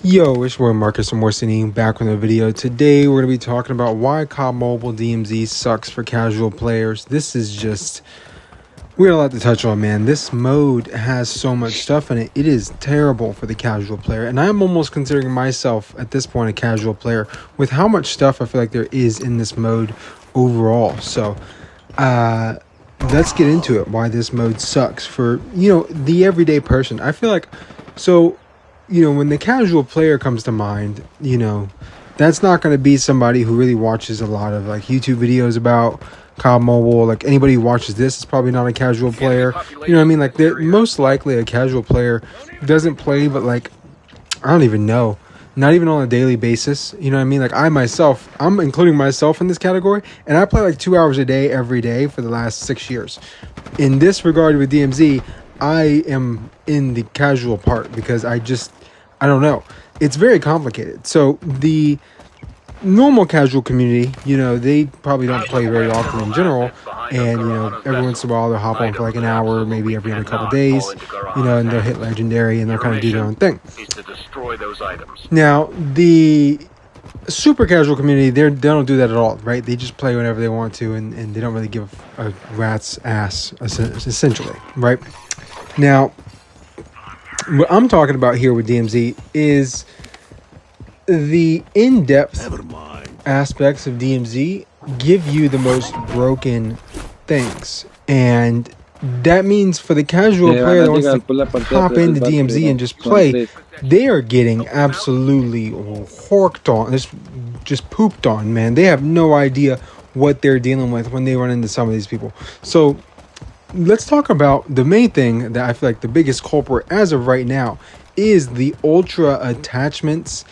Yo, it's your boy Marcus from Morsini back with a video. Today we're going to be talking about why COD Mobile DMZ sucks for casual players. This is just, we got a lot to touch on, man. This mode has so much stuff in it. It is terrible for the casual player. And I'm almost considering myself at this point a casual player with how much stuff I feel like there is in this mode overall. So, let's get into it, why this mode sucks for, the everyday person. I feel like, when the casual player comes to mind, that's not going to be somebody who really watches a lot of like YouTube videos about COD Mobile. Like anybody who watches this is probably not a casual player. You know what I mean? Like they're most likely a casual player doesn't play, but like, I don't even know. Not even on a daily basis. You know what I mean? Like I'm including myself in this category, and I play like 2 hours a day every day for the last 6 years. In this regard with DMZ, I am in the casual part because I don't know. It's very complicated. So the normal casual community, they probably don't play very often in general. And, every once in a while they'll hop on for like an hour, maybe every other couple days, and they'll hit legendary and they'll kind of do their own thing. Now, the super casual community, they don't do that at all, right? They just play whenever they want to, and they don't really give a rat's ass, essentially, right? Now, what I'm talking about here with DMZ is the in-depth aspects of DMZ give you the most broken things. And that means for the casual player that wants to hop into DMZ and just play, they are getting absolutely horked on, just pooped on, man. They have no idea what they're dealing with when they run into some of these people. So let's talk about the main thing that I feel like the biggest culprit as of right now is the ultra attachments,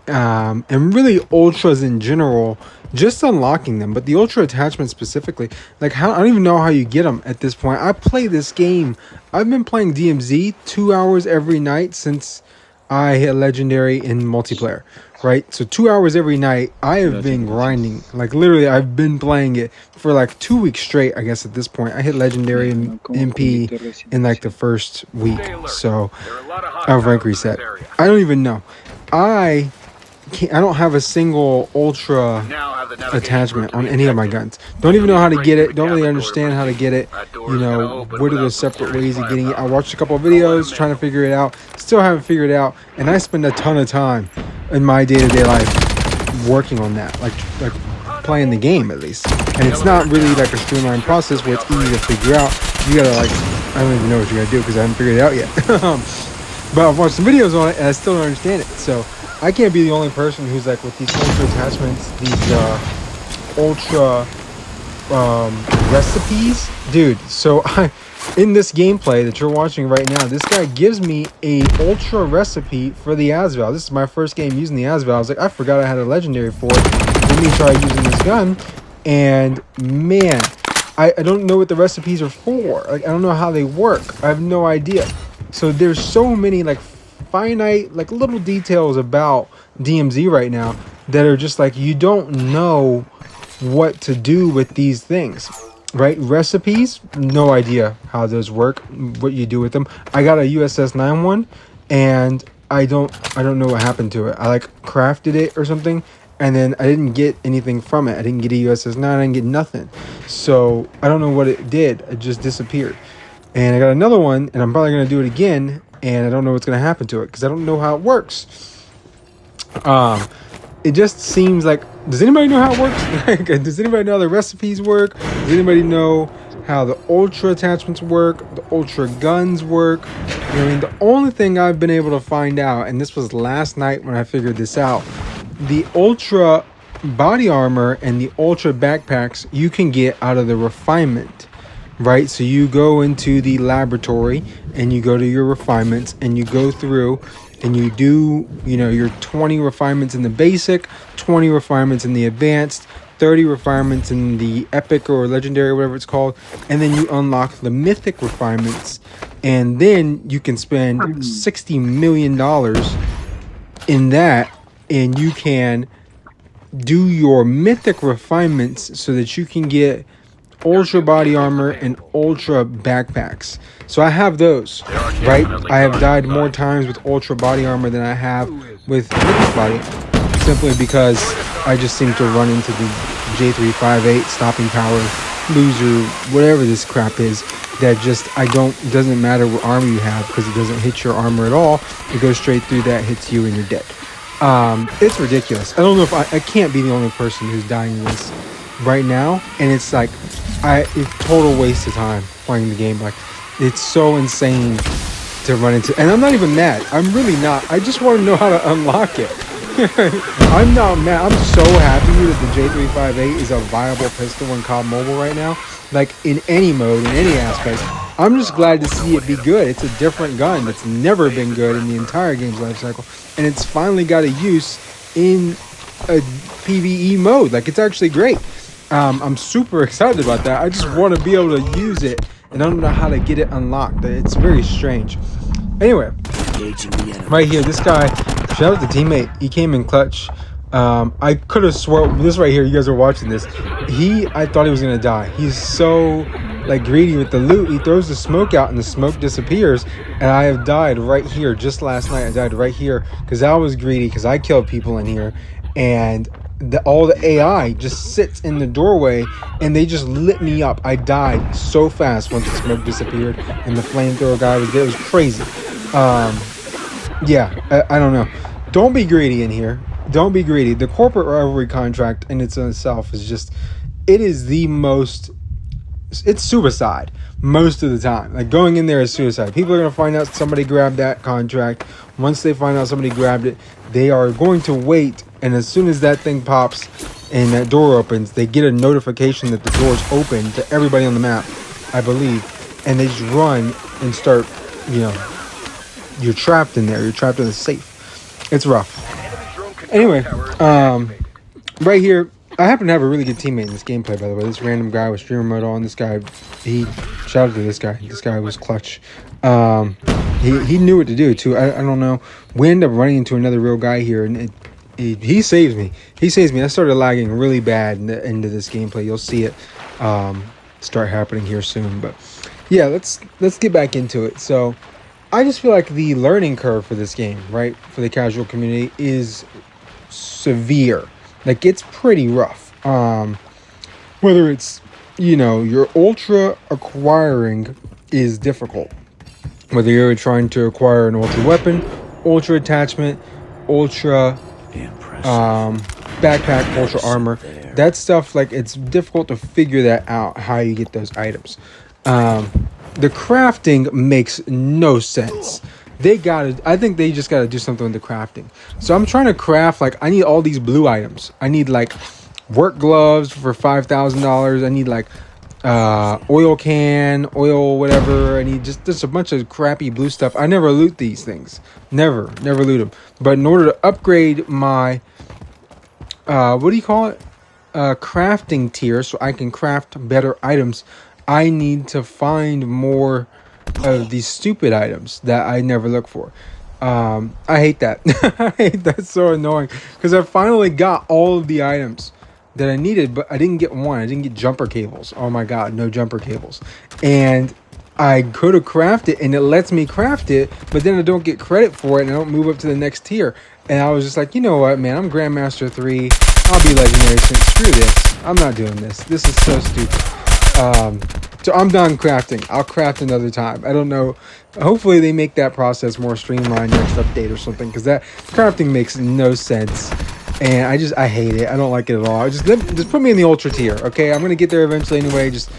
and really ultras in general, just unlocking them. But the ultra attachments specifically, like I don't even know how you get them at this point. I play this game. I've been playing DMZ 2 hours every night since I hit legendary in multiplayer, right? So 2 hours every night. I have been grinding. Like literally, I've been playing it for like 2 weeks straight, I guess at this point. I hit legendary and MP in like the first week. So of rank reset. I don't even know. I don't have a single ultra attachment on any of my guns. Don't even know how to get it. Don't really understand how to get it. What are the separate ways of getting it? I watched a couple of videos trying to figure it out. Still haven't figured it out. And I spend a ton of time in my day-to-day life working on that. Like playing the game at least. And it's not really like a streamlined process where it's easy to figure out. You gotta I don't even know what you gotta do because I haven't figured it out yet. But I've watched some videos on it and I still don't understand it. So I can't be the only person who's like with these ultra attachments, these ultra recipes, dude. So in this gameplay that you're watching right now, this guy gives me a ultra recipe for the Asval. This is my first game using the Asval. I was like, I forgot I had a legendary for it. Let me try using this gun, and man, I don't know what the recipes are for. Like I don't know how they work. I have no idea. So there's so many like finite like little details about DMZ right now that are just like you don't know what to do with these things, right? Recipes, no idea how those work, what you do with them. I got a USS 9 one and I don't know what happened to it. I like crafted it or something and then I didn't get anything from it. I didn't get a USS 9, I didn't get nothing. So I don't know what it did. It just disappeared. And I got another one and I'm probably going to do it again. And I don't know what's going to happen to it because I don't know how it works. It just seems like, does anybody know how it works? Does anybody know how the recipes work? Does anybody know how the ultra attachments work? The ultra guns work? The only thing I've been able to find out, and this was last night when I figured this out, the ultra body armor and the ultra backpacks you can get out of the refinement. Right, so you go into the laboratory and you go to your refinements and you go through and you do, your 20 refinements in the basic, 20 refinements in the advanced, 30 refinements in the epic or legendary, whatever it's called, and then you unlock the mythic refinements, and then you can spend $60 million in that, and you can do your mythic refinements so that you can get ultra body armor, and ultra backpacks. So I have those, right? I have died more times with ultra body armor than I have with liquid body, simply because I just seem to run into the J358 stopping power loser, whatever this crap is. That just it doesn't matter what armor you have, because it doesn't hit your armor at all. It goes straight through that, hits you, and you're dead. It's ridiculous. I don't know if I can't be the only person who's dying this right now, and it's like it's total waste of time playing the game. Like, it's so insane to run into, and I'm not even mad. I'm really not. I just want to know how to unlock it. I'm not mad. I'm so happy that the J358 is a viable pistol in COD Mobile right now. Like, in any mode, in any aspect. I'm just glad to see it be good. It's a different gun that's never been good in the entire game's life cycle, and it's finally got a use in a PvE mode. Like, it's actually great. I'm super excited about that. I just want to be able to use it, and I don't know how to get it unlocked. It's very strange. Anyway, right here, this guy, shout out to teammate. He came in clutch. I could have sworn this right here. You guys are watching this. I thought he was gonna die. He's so like greedy with the loot. He throws the smoke out, and the smoke disappears. And I have died right here. Just last night, I died right here because I was greedy, because I killed people in here, and all the AI just sits in the doorway, and they just lit me up. I died so fast once the smoke disappeared and the flamethrower guy was there. It was crazy. Yeah, I don't know. Don't be greedy in here. Don't be greedy. The corporate rivalry contract in itself is just, it is the most, it's suicide most of the time. Like, going in there is suicide. People are going to find out somebody grabbed that contract. Once they find out somebody grabbed it, they are going to wait, and as soon as that thing pops and that door opens, they get a notification that the door's open to everybody on the map, I believe, and they just run and start, you're trapped in there. You're trapped in the safe. It's rough. Anyway, right here, I happen to have a really good teammate in this gameplay, by the way. This random guy with streamer mode on. This guy, shout out to this guy. This guy was clutch. He knew what to do, too. I don't know. We end up running into another real guy here, and he saves me. He saves me. I started lagging really bad in the end of this gameplay. You'll see it start happening here soon. But, yeah, let's get back into it. So, I just feel like the learning curve for this game, right, for the casual community is severe. Like, it's pretty rough. Whether it's, your ultra acquiring is difficult. Whether you're trying to acquire an ultra weapon, ultra attachment, ultra backpack, ultra armor, that stuff, like, it's difficult to figure that out, how you get those items. The crafting makes no sense. I think they just gotta do something with the crafting. So I'm trying to craft, like, I need all these blue items. I need, like, work gloves for $5,000. I need, like, oil whatever. I need just a bunch of crappy blue stuff. I never loot these things. Never loot them. But in order to upgrade my, what do you call it? Crafting tier, so I can craft better items, I need to find more of these stupid items that I never look for. I hate that. I hate that. So annoying, because I finally got all of the items that I needed, but I didn't get one. I didn't get jumper cables. Oh my god, no jumper cables. And I could have crafted, and it lets me craft it, but then I don't get credit for it, and I don't move up to the next tier. And I was just like, you know what, man, I'm Grandmaster 3. I'll be Legendary soon. Screw this. I'm not doing this. This is so stupid. So I'm done crafting. I'll craft another time. I don't know. Hopefully they make that process more streamlined next update or something, because that crafting makes no sense. And I hate it. I don't like it at all. Just put me in the ultra tier, okay? I'm gonna get there eventually anyway. Just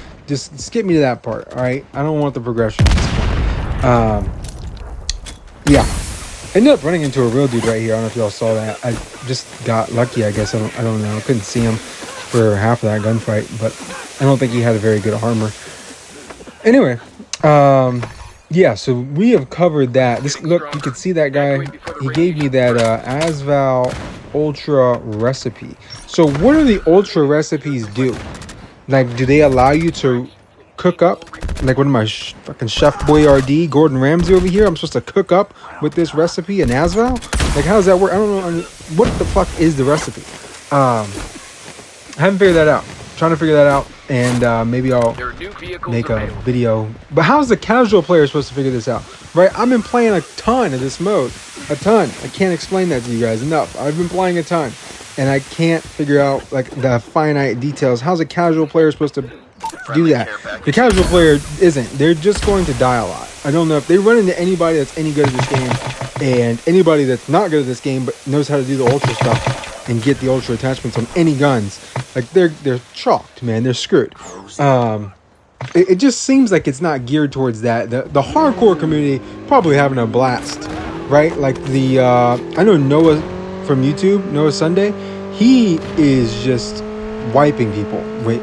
skip me to that part, all right? I don't want the progression at this point. Yeah. Ended up running into a real dude right here. I don't know if y'all saw that. I just got lucky, I guess. I don't know. I couldn't see him for half of that gunfight, but I don't think he had a very good armor. Anyway, yeah, so we have covered that. Look, you can see that guy. He gave me that Asval Ultra recipe. So what do the Ultra recipes do? Like, do they allow you to cook up? Like, what am I, fucking Chef Boyardee, Gordon Ramsay over here? I'm supposed to cook up with this recipe in Asval? Like, how does that work? I don't know. What the fuck is the recipe? I haven't figured that out. I'm trying to figure that out. and maybe I'll make a video. But how's the casual player supposed to figure this out, right? I've been playing a ton of this mode, a ton. I can't explain that to you guys enough. I've been playing a ton, and I can't figure out like the finite details. How's a casual player supposed to do that? The casual player isn't. They're just going to die a lot. I don't know if they run into anybody that's any good at this game, and anybody that's not good at this game but knows how to do the ultra stuff and get the ultra attachments on any guns. Like they're chalked, man. They're screwed. It just seems like it's not geared towards that. The hardcore community probably having a blast, right? Like the I know Noah from YouTube, Noah Sunday. He is just wiping people,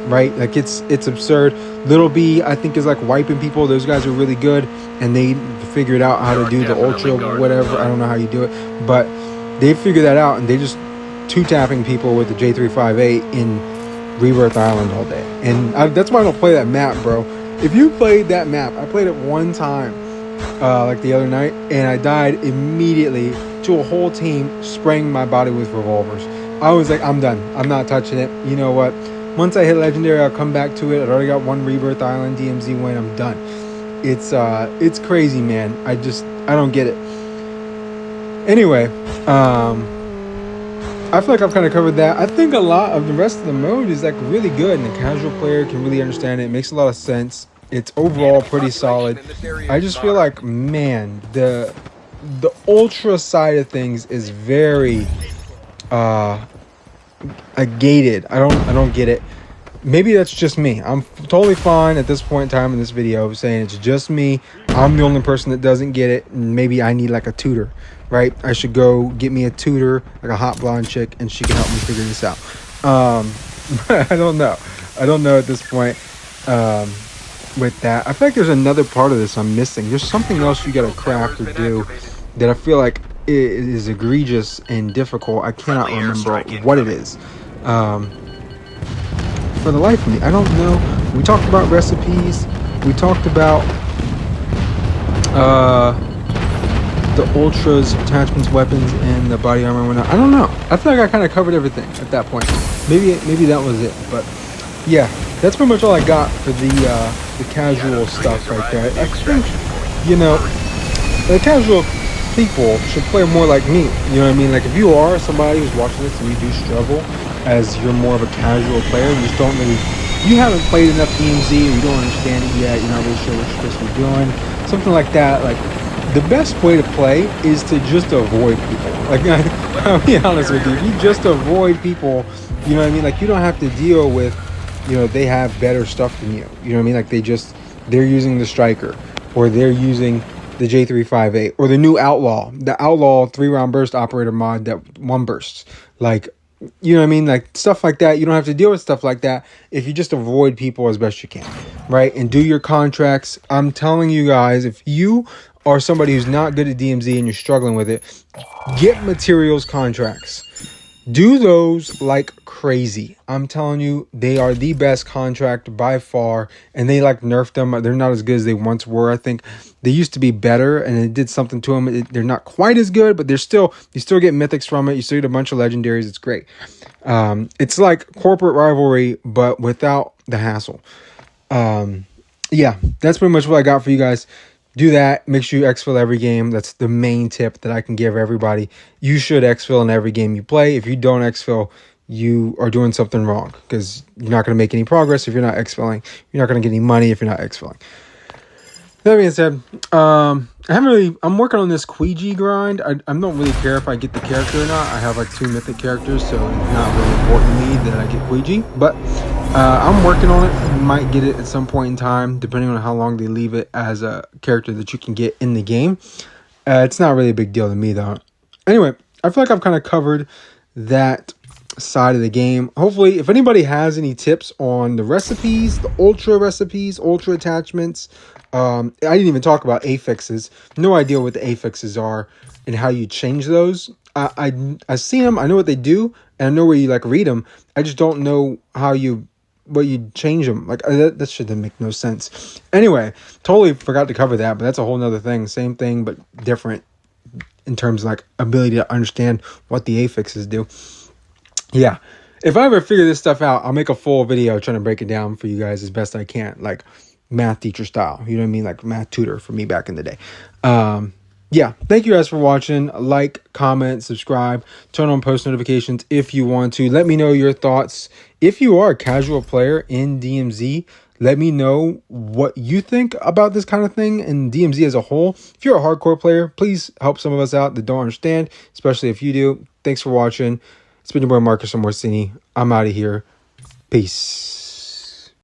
right? Like it's absurd. Little B, I think, is like wiping people. Those guys are really good, and they figured out how to do the ultra, whatever. I don't know how you do it, but they figured that out, and they just two-tapping people with the J358 in Rebirth Island all day. And that's why I don't play that map, bro. If you played that map, I played it one time, like the other night, and I died immediately to a whole team spraying my body with revolvers. I was like, I'm done. I'm not touching it. You know what? Once I hit Legendary, I'll come back to it. I've already got one Rebirth Island DMZ win. I'm done. It's crazy, man. I don't get it. Anyway, I feel like I've kind of covered that. I think a lot of the rest of the mode is like really good, and the casual player can really understand it. It makes a lot of sense. It's overall pretty solid. I just feel like, man, the ultra side of things is very gated. I don't get it. Maybe that's just me. I'm totally fine at this point in time in this video saying it's just me. I'm the only person that doesn't get it, and maybe I need like a tutor, right? I should go get me a tutor, like a hot blonde chick, and she can help me figure this out. I don't know. I don't know at this point with that. I feel like there's another part of this I'm missing. There's something else you got to craft or do that I feel like is egregious and difficult. I cannot remember what it is. For the life of me, I don't know. We talked about recipes. We talked about the ultras, attachments, weapons, and the body armor and whatnot. I don't know. I feel like I kind of covered everything at that point. Maybe that was it. But yeah, that's pretty much all I got for the casual stuff right there. I think, you know, the casual people should play more like me. You know what I mean? Like if you are somebody who's watching this and you do struggle as you're more of a casual player, you haven't played enough DMZ, or you don't understand it yet, you're not really sure what you're supposed to be doing, something like that, like the best way to play is to just avoid people. Like I'll be honest with you, if you just avoid people, you know what I mean, like you don't have to deal with, you know, they have better stuff than you, you know what I mean, like they're using the striker, or they're using the J358, or the new outlaw 3-round burst operator mod that one bursts, like, you know what I mean? Like stuff like that. You don't have to deal with stuff like that if you just avoid people as best you can, right? And do your contracts. I'm telling you guys, if you are somebody who's not good at DMZ and you're struggling with it, get materials contracts. Do those like crazy. I'm telling you, they are the best contract by far, and they like nerfed them. They're not as good as they once were. I think they used to be better, and it did something to them. They're not quite as good, but you still get mythics from it. You still get a bunch of legendaries. It's great. It's like corporate rivalry, but without the hassle. Yeah, that's pretty much what I got for you guys. Do that. Make sure you exfil every game. That's the main tip that I can give everybody. You should exfil in every game you play. If you don't exfil, you are doing something wrong, because you're not going to make any progress if you're not exfilling. You're not going to get any money if you're not exfilling. That being said, I'm working on this Queegee grind. I don't really care if I get the character or not. I have like 2 mythic characters, so it's not really important to me that I get Queegee. But I'm working on it. Might get it at some point in time, depending on how long they leave it as a character that you can get in the game. It's not really a big deal to me, though. Anyway, I feel like I've kind of covered that side of the game. Hopefully, if anybody has any tips on the recipes, the ultra recipes, ultra attachments, I didn't even talk about affixes. No idea what the affixes are and how you change those. I see them, I know what they do, and I know where you like read them. I just don't know what you change them. Like that shouldn't make no sense. Anyway, totally forgot to cover that, but that's a whole nother thing. Same thing, but different in terms of like ability to understand what the affixes do. Yeah. If I ever figure this stuff out, I'll make a full video trying to break it down for you guys as best I can, like math teacher style. You know what I mean? Like math tutor for me back in the day. Yeah, thank you guys for watching. Like, comment, subscribe, turn on post notifications if you want to. Let me know your thoughts. If you are a casual player in DMZ, let me know what you think about this kind of thing and DMZ as a whole. If you're a hardcore player, please help some of us out that don't understand, especially if you do. Thanks for watching. It's been your boy Marcus from Orsini. I'm out of here. Peace.